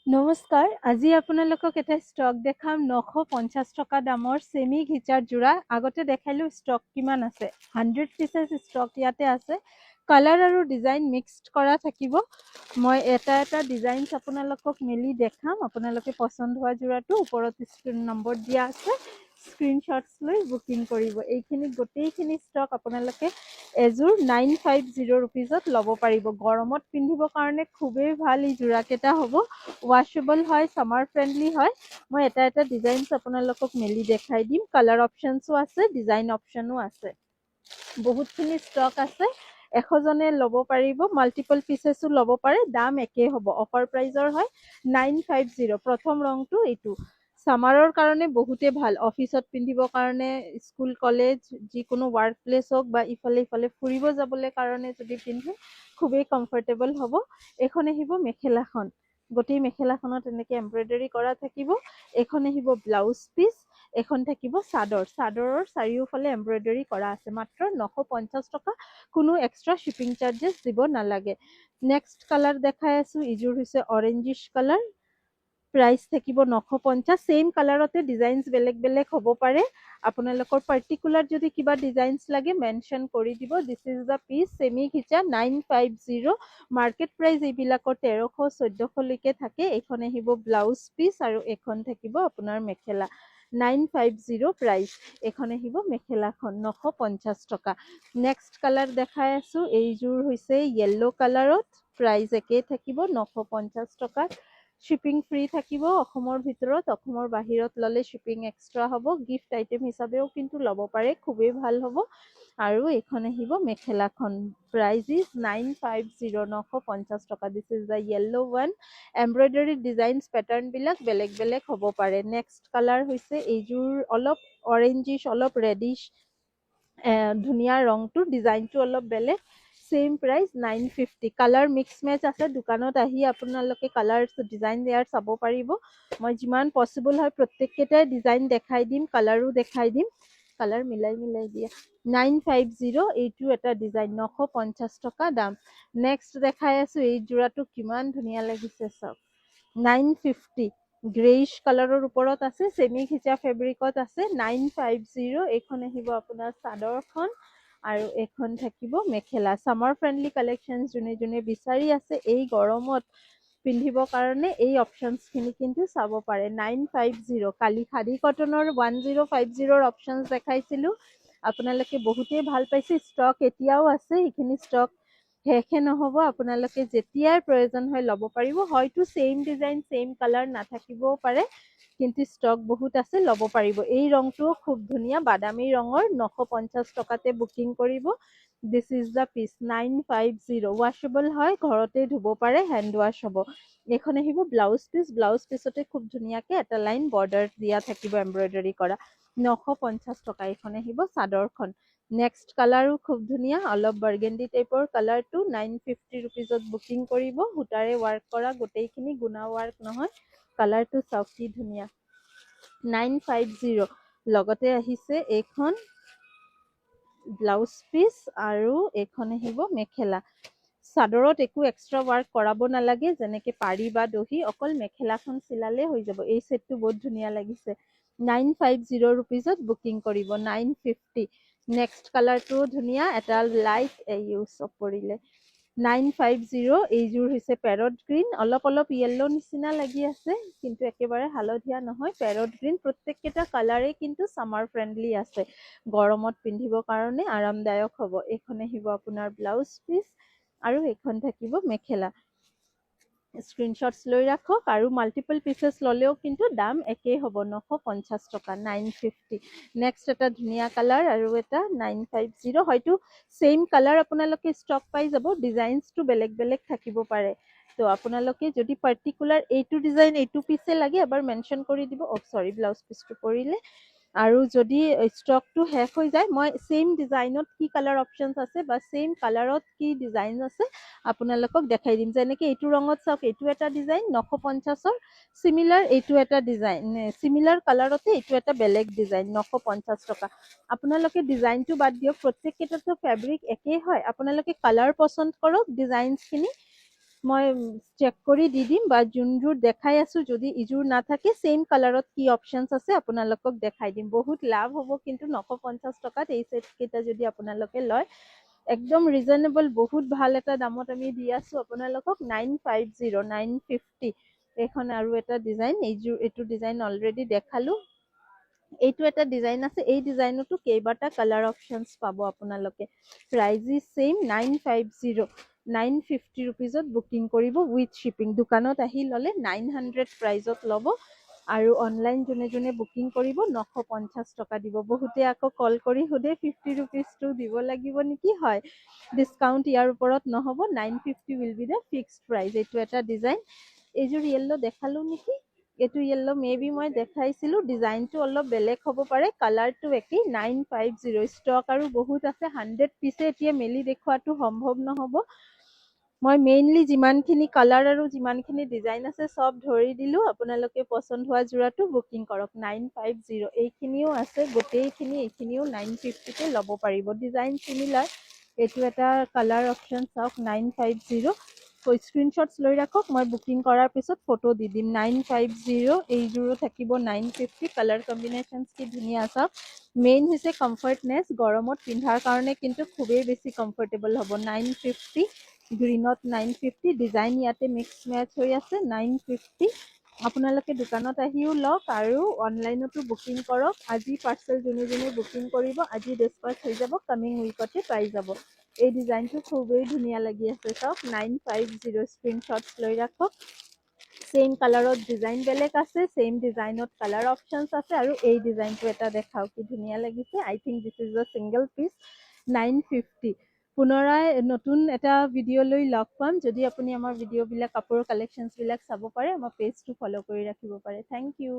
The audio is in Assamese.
নমস্কাৰ, আজি আপোনালোকক এটা ষ্টক দেখাম 950 টকা দামৰ সেমি ঘিচাৰ জোৰা। আগতে দেখাইলো ষ্টক কিমান আছে। 100 পিসেস ষ্টক ইয়াতে আছে। কালাৰ আৰু ডিজাইন মিক্সড কৰা থাকিব। মই এটা ডিজাইনছ আপোনালোকক মেলি দেখাম। আপোনালোকে পছন্দ হোৱা জোৰাটো ওপৰত স্ক্ৰীন নম্বৰ দিয়া আছে। স্ক্ৰীনশ্বটছ লৈ বুকিং কৰিব। এইখিনি গোটেইখিনি ষ্টক আপোনালোকে এযোৰ 950 रुपीजत ল'ব পাৰিব। গৰমত পিন্ধিবৰ কাৰণে খুবেই ভাল এই জোৰাকেইটা হ'ব। ওয়াশেবল হয়, সামাৰ ফ্ৰেন্ডলি হয়। মই এটা ডিজাইনছ আপোনালোকক মেলি দেখাই দিম। কালাৰ অপশনসও আছে, ডিজাইন অপশনো আছে। বহুতখিনি ষ্টক আছে। 100 জনে ল'ব পাৰিব, মাল্টিপল পিসেসও ল'ব পাৰে। দাম একেই হ'ব, অফাৰ প্ৰাইজৰ হয় 950। প্ৰথম ৰংটো এইটো। সামাৰৰ কাৰণে বহুতে ভাল, অফিসত পিন্ধিবৰ কাৰণে, স্কুল কলেজ যিকোনো ওয়াৰ্ক প্লেস হোক বা ইফালে ফুৰিব যাবলৈ কাৰণে যদি পিন্ধে খুবেই কমফৰ্টেবল হ'ব। এখন আহিব মেখেলাখন। গোটেই মেখেলাখনত এনেকে এমব্ৰয়ডাৰী কৰা থাকিব। এখন আহিব ব্লাউজ পিস, এখন থাকিব চাদৰ। চাদৰৰ চাৰিওফালে এমব্ৰয়ডাৰী কৰা আছে। মাত্ৰ 950 টকা। কোনো এক্সট্ৰা শিপিং চাৰ্জেছ দিব নালাগে। নেক্সট কালাৰ দেখাই আছো। ইযোৰ হৈছে অৰেঞ্জিশ কালাৰ। প্ৰাইস থাকিব 950। সেম কালাৰতে ডিজাইনছ বেলেগ হ'ব পাৰে। আপোনালোকৰ পাৰ্টিকুলাৰ যদি কিবা ডিজাইনছ লাগে মেনশন কৰি দিব। This is the piece semi ঘিচা 950। মাৰ্কেট প্ৰাইস এইবিলাকৰ 1300 1400 লৈকে থাকে। এইখন আহিব ব্লাউজ পিস আৰু এখন থাকিব আপোনাৰ মেখেলা। 950 প্ৰাইস। এখন আহিব মেখেলাখন 950 টকা। নেক্সট কালাৰ দেখাই আছো। এইযোৰ হৈছে য়েলো কালাৰত। প্ৰাইস একেই থাকিব 950 টকা। শিপিং ফ্ৰী থাকিব অসমৰ ভিতৰত। অসমৰ বাহিৰত ল'লে শিপিং এক্সট্ৰা হ'ব। গিফট আইটেম হিচাপেও কিন্তু ল'ব পাৰে, খুবেই ভাল হ'ব। আৰু এইখন আহিব মেখেলাখন। প্ৰাইস ইজ 950, 950 টকা। This is da yellow one. Embroidery designs pattern বিলাক বেলেগ হ'ব পাৰে। নেক্সট কালাৰ হৈছে এইযোৰ অলপ অৰেঞ্জিশ, অলপ ৰেডিশ। ধুনীয়া ৰংটো, ডিজাইনটো অলপ বেলেগ। Same price 950। Colour mix match আছে। দোকানত আহি আপোনালোকে কালাৰ ডিজাইন ইয়াৰ চাব পাৰিব। মই যিমান পসিবল হয় প্ৰত্যেককেইটাই ডিজাইন দেখাই দিম, কালাৰো দেখাই দিম। কালাৰ মিলাই দিয়া। 950। এইটো এটা ডিজাইন 950 টকা দাম। নেক্সট দেখাই আছো। এই জোৰাটো কিমান ধুনীয়া লাগিছে চাওক। 950। গ্ৰেইশ কালাৰৰ ওপৰত আছে, সেমি ঘিচা ফেব্ৰিকত আছে। 950। এইখন আহিব আপোনাৰ চাদৰখন আৰু এখন থাকিব মেখেলা। সামাৰ ফ্ৰেন্ডলি কালেকশন যোনে বিচাৰি আছে এই গৰমত পিন্ধিবৰ কাৰণে এই অপশনছ খিনি কিন্তু চাব পাৰে। 950। কালি খাদী কটনৰ 1050 অপশনছ দেখাইছিলো। আপোনালোকে বহুতেই ভাল পাইছে। ষ্টক এতিয়াও আছে। এইখিনি ষ্টক শেষে নহ'ব। আপোনালোকে যেতিয়াই প্ৰয়োজন হয় ল'ব পাৰিব। হয়তো সেম ডিজাইন, সেম কালাৰ নাথাকিবও পাৰে, কিন্তু ষ্টক বহুত আছে, ল'ব পাৰিব। এই ৰংটোও খুব ধুনীয়া, বাদামী ৰঙৰ। 950 টকাতে বুকিং কৰিব। This is the piece 950। Washable হয়, ঘৰতে ধুব পাৰে, হেণ্ড ওয়াশ হ'ব। এইখন আহিব ব্লাউজ পিস। ব্লাউজ পিছতে খুব ধুনীয়াকে এটা লাইন বৰ্ডাৰ দিয়া থাকিব এমব্ৰয়ডাৰী কৰা। 950 টকা। এইখন আহিব চাদৰখন। নেক্সট কালাৰো খুব ধুনীয়া, অলপ বাৰ্গেণ্ডি টাইপৰ কালাৰটো। 950 ৰুপিজত বুকিং কৰিব। সূতাৰে ৱাৰ্ক কৰা গোটেইখিনি, গুণা ৱাৰ্ক নহয়। কালাৰটো চাওক কি ধুনীয়া। 950। লগতে আহিছে এইখন ব্লাউজ পিস আৰু এইখন আহিব মেখেলা। চাদৰত একো এক্সট্ৰা ৱাৰ্ক কৰাব নালাগে, যেনেকে পাৰি বা দহি, অকল মেখেলাখন চিলালে হৈ যাব। এই সেটটো বহুত ধুনীয়া লাগিছে। 950 ৰুপিজত বুকিং কৰিব। 950। নেক্সট কালাৰটো ধুনীয়া, এটা লাইট ইউজ কৰিলে। 950। এইযোৰ হৈছে পেৰট গ্ৰীণ। অলপ য়েল্লো নিচিনা লাগি আছে, কিন্তু একেবাৰে হালধীয়া নহয়। Parrot green. প্ৰত্যেককেইটা কালাৰে কিন্তু সামাৰ ফ্ৰেন্ডলি আছে। গৰমত পিন্ধিবৰ কাৰণে আৰামদায়ক হ'ব। এইখন আহিব আপোনাৰ ব্লাউজ পিস আৰু এইখন থাকিব মেখেলা। স্ক্ৰীনশ্বটছ লৈ ৰাখক। আৰু মাল্টিপল পিসেস ল'লেও কিন্তু দাম একেই হ'ব, 950 টকা। 950। নেক্সট এটা ধুনীয়া কালাৰ আৰু এটা 950। হয়তো সেম কালাৰ আপোনালোকে ষ্টক পাই যাব, ডিজাইনছটো বেলেগ থাকিব পাৰে। তো আপোনালোকে যদি পাৰ্টিকুলাৰ এইটো ডিজাইন, এইটো পিছে লাগে, এবাৰ মেনশন কৰি দিব। সৰি, ব্লাউজ পিসটো পৰিলে। আৰু যদি ষ্টকটো শেষ হৈ যায়, মই সেম ডিজাইনত কি কালাৰ অপশনছ আছে বা সেম কালাৰত কি ডিজাইন আছে আপোনালোকক দেখাই দিম। যেনেকে এইটো ৰঙত চাওক, এইটো এটা ডিজাইন 950ৰ। চিমিলাৰ এইটো এটা ডিজাইন, চিমিলাৰ কালাৰতে এইটো এটা বেলেগ ডিজাইন 950 টকা। আপোনালোকে ডিজাইনটো বাদ দিয়ক, প্ৰত্যেককেইটাতো ফেব্ৰিক একেই হয়। আপোনালোকে কালাৰ পচন্দ কৰক, ডিজাইনছখিনি মই চেক কৰি দি দিম বা যোনযোৰ দেখাই আছো যদি ইযোৰ নাথাকে সেম কালাৰত কি অপশনছ আছে আপোনালোকক দেখাই দিম। বহুত লাভ হ'ব কিন্তু 950 টকাত এই সেট কেইটা যদি আপোনালোকে লয় একদম ৰিজনেবল, বহুত ভাল এটা দামত আমি দি আছো আপোনালোকক 950 950। এইখন আৰু এটা ডিজাইন, এইটো ডিজাইন অলৰেডি দেখালো। এইটো এটা ডিজাইন আছে, এই ডিজাইনতো কেইবাটা কালাৰ অপশনছ পাব আপোনালোকে। প্ৰাইজ ইজ সেম 950 950 ৰুপিজত বুকিং কৰিব উইথ শ্বিপিং। দোকানত আহি ল'লে 900 প্ৰাইজত ল'ব আৰু অনলাইন যোনে বুকিং কৰিব 950 টকা দিব। বহুতে আকৌ কল কৰি সোধে 50 ৰুপিজটো দিব লাগিব নেকি? হয়, ডিছকাউণ্ট ইয়াৰ ওপৰত নহ'ব, 950 will be the fixed price. এইটো এটা ডিজাইন, এইযোৰ য়েল্লো দেখালো নেকি? এইটো য়েল্লো মে বি মই দেখাইছিলো, ডিজাইনটো অলপ বেলেগ হ'ব পাৰে, কালাৰটো একেই। 950 ষ্টক আৰু বহুত আছে, 100 পিছে এতিয়া মেলি দেখুৱাটো সম্ভৱ নহ'ব। মই মেইনলি যিমানখিনি কালাৰ আৰু যিমানখিনি ডিজাইন আছে সব ধৰি দিলো, আপোনালোকে পচন্দ হোৱা যোৰাটো বুকিং কৰক। 950 এইখিনিও আছে গোটেইখিনি, এইখিনিও 950তে ল'ব পাৰিব। ডিজাইন চিমিলাৰ, এইটো এটা কালাৰ অপশন চাওক 950। স্ক্ৰীনশ্বটছ লৈ ৰাখক, মই বুকিং কৰাৰ পিছত ফটো দি দিম। 950 এইযোৰো থাকিব 950। কালাৰ কম্বিনেশ্যনছ কি ধুনীয়া চাওক। মেইন হৈছে কমফৰ্টনেছ, গৰমত পিন্ধাৰ কাৰণে কিন্তু খুবেই বেছি কমফৰ্টেবল হ'ব। 950 গ্ৰীণত 950, ডিজাইন ইয়াতে মিক্স মেচ হৈ আছে 950। আপোনালোকে দোকানত আহিও লওক আৰু অনলাইনতো বুকিং কৰক। আজি পাৰ্চেল যোনে বুকিং কৰিব আজি ডিছপাচ হৈ যাব, কামিং উইকতে পাই যাব। এই ডিজাইনটো খুবেই ধুনীয়া লাগি আছে চাওক 950। স্ক্ৰীনশ্বটছ লৈ ৰাখক। সেম কালাৰত ডিজাইন বেলেগ আছে, সেম ডিজাইনত কালাৰ অপশনছ আছে আৰু এই ডিজাইনটো এটা দেখাও কি ধুনীয়া লাগিছে। I think this is a single piece 950। পুনৰাই নতুন এটা ভিডিঅ' লৈ লগ পাম। যদি আপুনি আমাৰ ভিডিঅ'বিলাক কাপোৰৰ কালেকশ্যনছবিলাক চাব পাৰে, আমাৰ পেজটো ফ'ল' কৰি ৰাখিব পাৰে। Thank U.